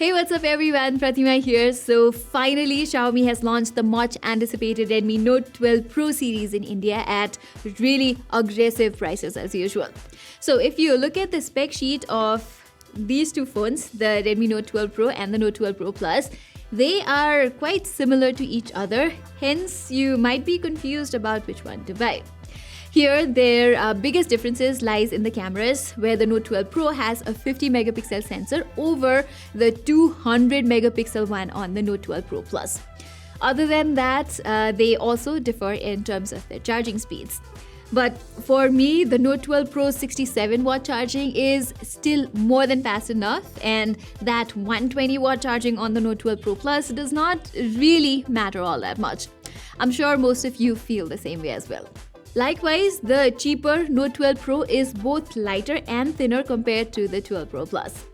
Hey, what's up everyone? Pratima here. So finally, Xiaomi has launched the much anticipated Redmi Note 12 Pro series in India at really aggressive prices as usual. So if you look at the spec sheet of these two phones, the Redmi Note 12 Pro and the Note 12 Pro Plus, they are quite similar to each other. Hence, you might be confused about which one to buy. Here, their biggest differences lies in the cameras, where the Note 12 Pro has a 50 megapixel sensor over the 200 megapixel one on the Note 12 Pro Plus. Other than that, they also differ in terms of their charging speeds. But for me, the Note 12 Pro 67 watt charging is still more than fast enough, and that 120 watt charging on the Note 12 Pro Plus does not really matter all that much. I'm sure most of you feel the same way as well. Likewise, the cheaper Note 12 Pro is both lighter and thinner compared to the 12 Pro Plus.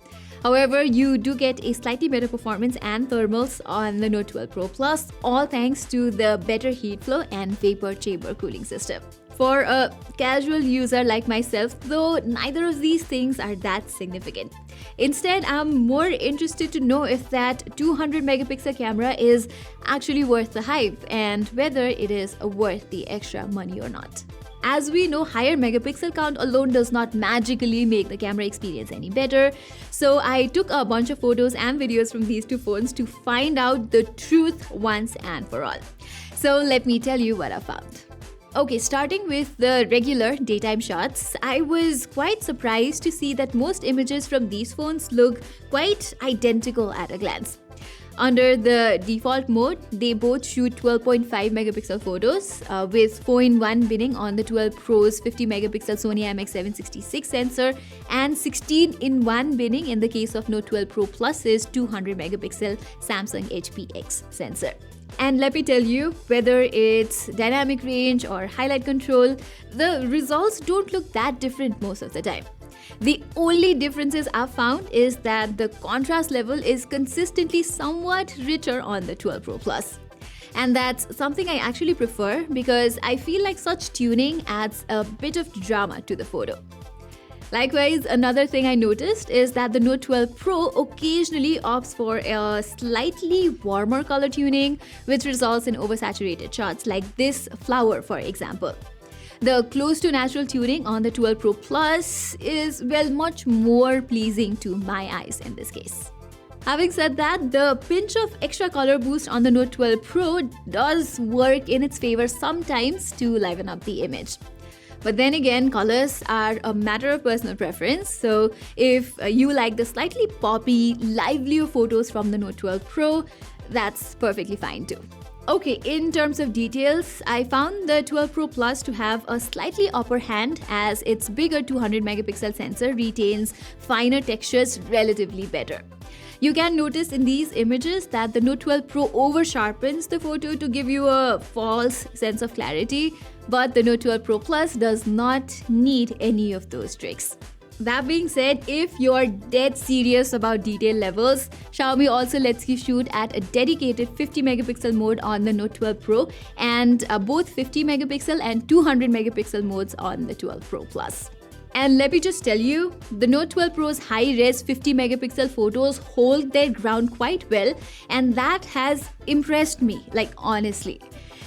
However, you do get a slightly better performance and thermals on the Note 12 Pro Plus, all thanks to the better heat flow and vapor chamber cooling system. For a casual user like myself, though, neither of these things are that significant. Instead, I'm more interested to know if that 200 megapixel camera is actually worth the hype and whether it is worth the extra money or not. As we know, higher megapixel count alone does not magically make the camera experience any better. So I took a bunch of photos and videos from these two phones to find out the truth once and for all. So let me tell you what I found. Okay, starting with the regular daytime shots, I was quite surprised to see that most images from these phones look quite identical at a glance. Under the default mode, they both shoot 12.5 megapixel photos with 4-in-1 binning on the 12 Pro's 50 megapixel Sony IMX766 sensor and 16-in-1 binning in the case of Note 12 Pro Plus's 200 megapixel Samsung HPX sensor. And let me tell you, whether it's dynamic range or highlight control, the results don't look that different most of the time. The only differences I've found is that the contrast level is consistently somewhat richer on the 12 Pro Plus. And that's something I actually prefer because I feel like such tuning adds a bit of drama to the photo. Likewise, another thing I noticed is that the Note 12 Pro occasionally opts for a slightly warmer color tuning, which results in oversaturated shots like this flower, for example. The close to natural tuning on the 12 Pro Plus is, well, much more pleasing to my eyes in this case. Having said that, the pinch of extra color boost on the Note 12 Pro does work in its favor sometimes to liven up the image. But then again, colors are a matter of personal preference, so if you like the slightly poppy, livelier photos from the Note 12 Pro, that's perfectly fine too. Okay, in terms of details, I found the 12 Pro Plus to have a slightly upper hand as its bigger 200 megapixel sensor retains finer textures relatively better. You can notice in these images that the Note 12 Pro over-sharpens the photo to give you a false sense of clarity, but the Note 12 Pro Plus does not need any of those tricks. That being said, if you're dead serious about detail levels, Xiaomi also lets you shoot at a dedicated 50 megapixel mode on the Note 12 Pro and both 50 megapixel and 200 megapixel modes on the 12 Pro Plus. And let me just tell you, the Note 12 Pro's high-res 50 megapixel photos hold their ground quite well, and that has impressed me, like honestly.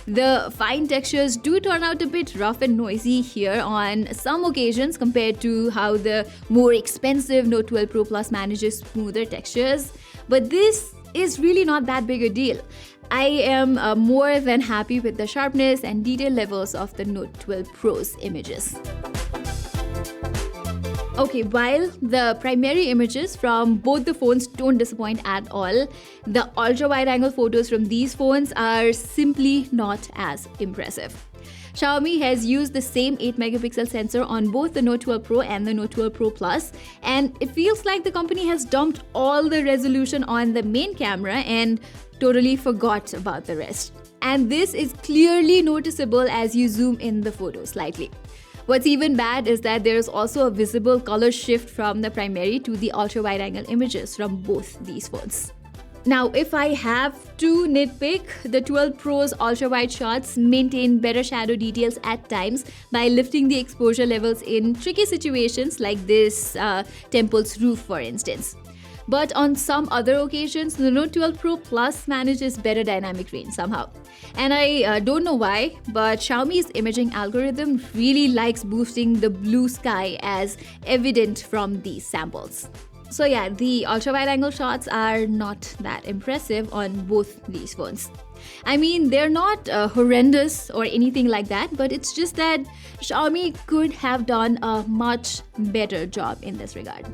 The fine textures do turn out a bit rough and noisy here on some occasions compared to how the more expensive Note 12 Pro Plus manages smoother textures, but this is really not that big a deal. I am more than happy with the sharpness and detail levels of the Note 12 Pro's images. Okay, while the primary images from both the phones don't disappoint at all, the ultra-wide-angle photos from these phones are simply not as impressive. Xiaomi has used the same 8 megapixel sensor on both the Note 12 Pro and the Note 12 Pro Plus, and it feels like the company has dumped all the resolution on the main camera and totally forgot about the rest. And this is clearly noticeable as you zoom in the photo slightly. What's even bad is that there is also a visible color shift from the primary to the ultra-wide-angle images from both these phones. Now, if I have to nitpick, the 12 Pro's ultra-wide shots maintain better shadow details at times by lifting the exposure levels in tricky situations like this temple's roof, for instance. But on some other occasions, the Note 12 Pro Plus manages better dynamic range somehow. And I don't know why, but Xiaomi's imaging algorithm really likes boosting the blue sky as evident from these samples. So yeah, the ultra-wide-angle shots are not that impressive on both these phones. I mean, they're not horrendous or anything like that, but it's just that Xiaomi could have done a much better job in this regard.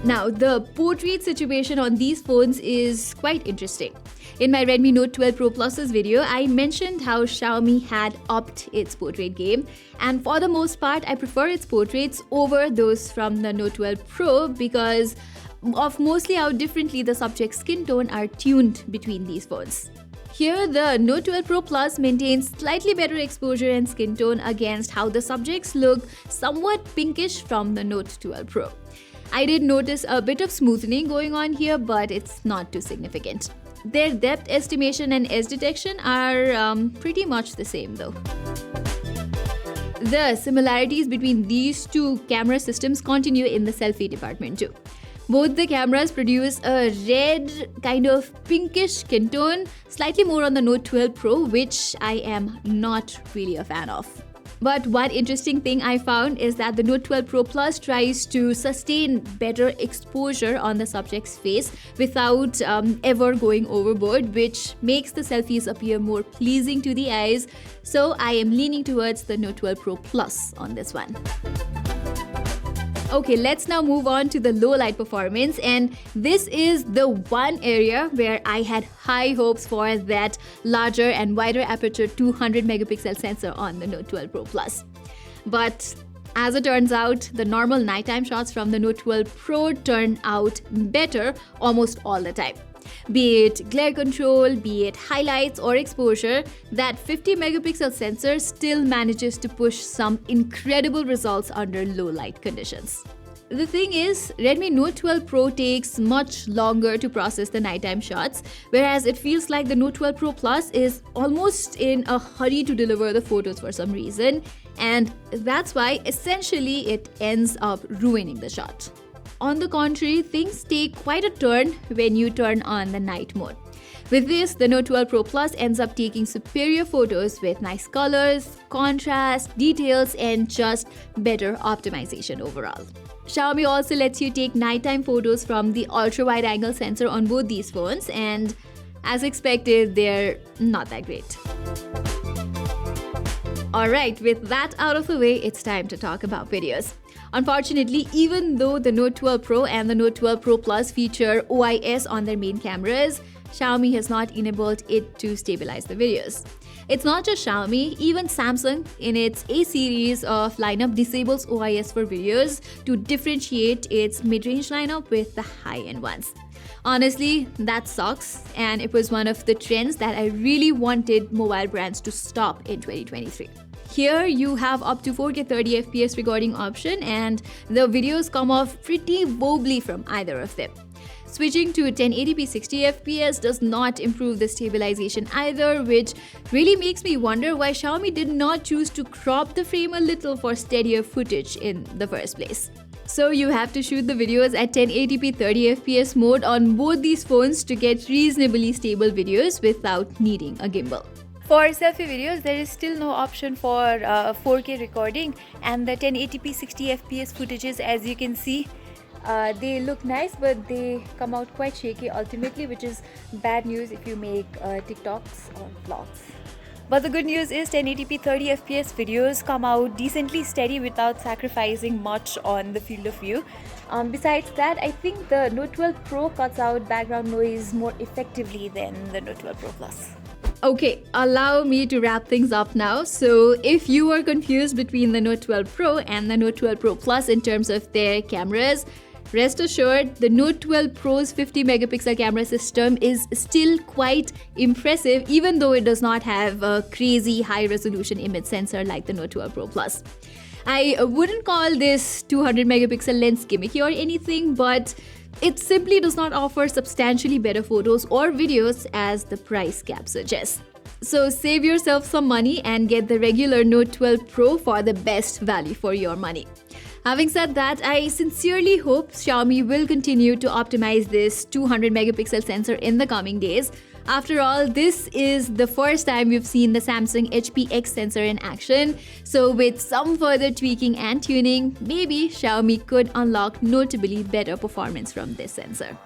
Now, the portrait situation on these phones is quite interesting. In my Redmi Note 12 Pro Plus's video, I mentioned how Xiaomi had upped its portrait game, and for the most part, I prefer its portraits over those from the Note 12 Pro because of mostly how differently the subject's skin tone are tuned between these phones. Here, the Note 12 Pro Plus maintains slightly better exposure and skin tone against how the subjects look somewhat pinkish from the Note 12 Pro. I did notice a bit of smoothing going on here, but it's not too significant. Their depth estimation and edge detection are pretty much the same though. The similarities between these two camera systems continue in the selfie department too. Both the cameras produce a red, kind of pinkish skin tone, slightly more on the Note 12 Pro, which I am not really a fan of. But one interesting thing I found is that the Note 12 Pro Plus tries to sustain better exposure on the subject's face without ever going overboard, which makes the selfies appear more pleasing to the eyes. So I am leaning towards the Note 12 Pro Plus on this one. Okay, let's now move on to the low light performance, and this is the one area where I had high hopes for that larger and wider aperture 200 megapixel sensor on the Note 12 Pro Plus. But as it turns out, the normal nighttime shots from the Note 12 Pro turn out better almost all the time. Be it glare control, be it highlights or exposure, that 50 megapixel sensor still manages to push some incredible results under low light conditions. The thing is, Redmi Note 12 Pro takes much longer to process the nighttime shots, whereas it feels like the Note 12 Pro Plus is almost in a hurry to deliver the photos for some reason, and that's why essentially it ends up ruining the shot. On the contrary, things take quite a turn when you turn on the night mode. With this, the Note 12 Pro Plus ends up taking superior photos with nice colors, contrast, details, and just better optimization overall. Xiaomi also lets you take nighttime photos from the ultra-wide-angle sensor on both these phones, and as expected, they're not that great. Alright, with that out of the way, it's time to talk about videos. Unfortunately, even though the Note 12 Pro and the Note 12 Pro Plus feature OIS on their main cameras, Xiaomi has not enabled it to stabilize the videos. It's not just Xiaomi, even Samsung in its A series of lineup disables OIS for videos to differentiate its mid-range lineup with the high-end ones. Honestly, that sucks, and it was one of the trends that I really wanted mobile brands to stop in 2023. Here you have up to 4K 30 FPS recording option, and the videos come off pretty wobbly from either of them. Switching to 1080p 60 FPS does not improve the stabilization either, which really makes me wonder why Xiaomi did not choose to crop the frame a little for steadier footage in the first place. So you have to shoot the videos at 1080p 30 FPS mode on both these phones to get reasonably stable videos without needing a gimbal. For selfie videos, there is still no option for 4K recording, and the 1080p 60 FPS footages, as you can see, they look nice, but they come out quite shaky ultimately, which is bad news if you make TikToks or vlogs. But the good news is 1080p 30 FPS videos come out decently steady without sacrificing much on the field of view. Besides that, I think the Note 12 Pro cuts out background noise more effectively than the Note 12 Pro Plus. Okay, allow me to wrap things up now. So if you were confused between the Note 12 Pro and the Note 12 Pro Plus in terms of their cameras, rest assured, the Note 12 Pro's 50 megapixel camera system is still quite impressive, even though it does not have a crazy high resolution image sensor like the Note 12 Pro Plus. I wouldn't call this 200 megapixel lens gimmicky or anything, but it simply does not offer substantially better photos or videos as the price cap suggests. So save yourself some money and get the regular Note 12 Pro for the best value for your money. Having said that, I sincerely hope Xiaomi will continue to optimize this 200 megapixel sensor in the coming days. After all, this is the first time we've seen the Samsung HPX sensor in action. So with some further tweaking and tuning, maybe Xiaomi could unlock notably better performance from this sensor.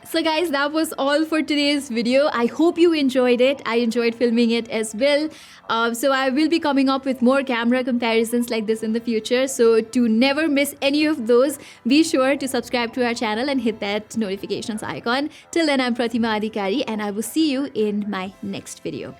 So guys, that was all for today's video. I hope you enjoyed it. I enjoyed filming it as well. So I will be coming up with more camera comparisons like this in the future. So to never miss any of those, be sure to subscribe to our channel and hit that notifications icon. Till then, I'm Pratima Adhikari and I will see you in my next video.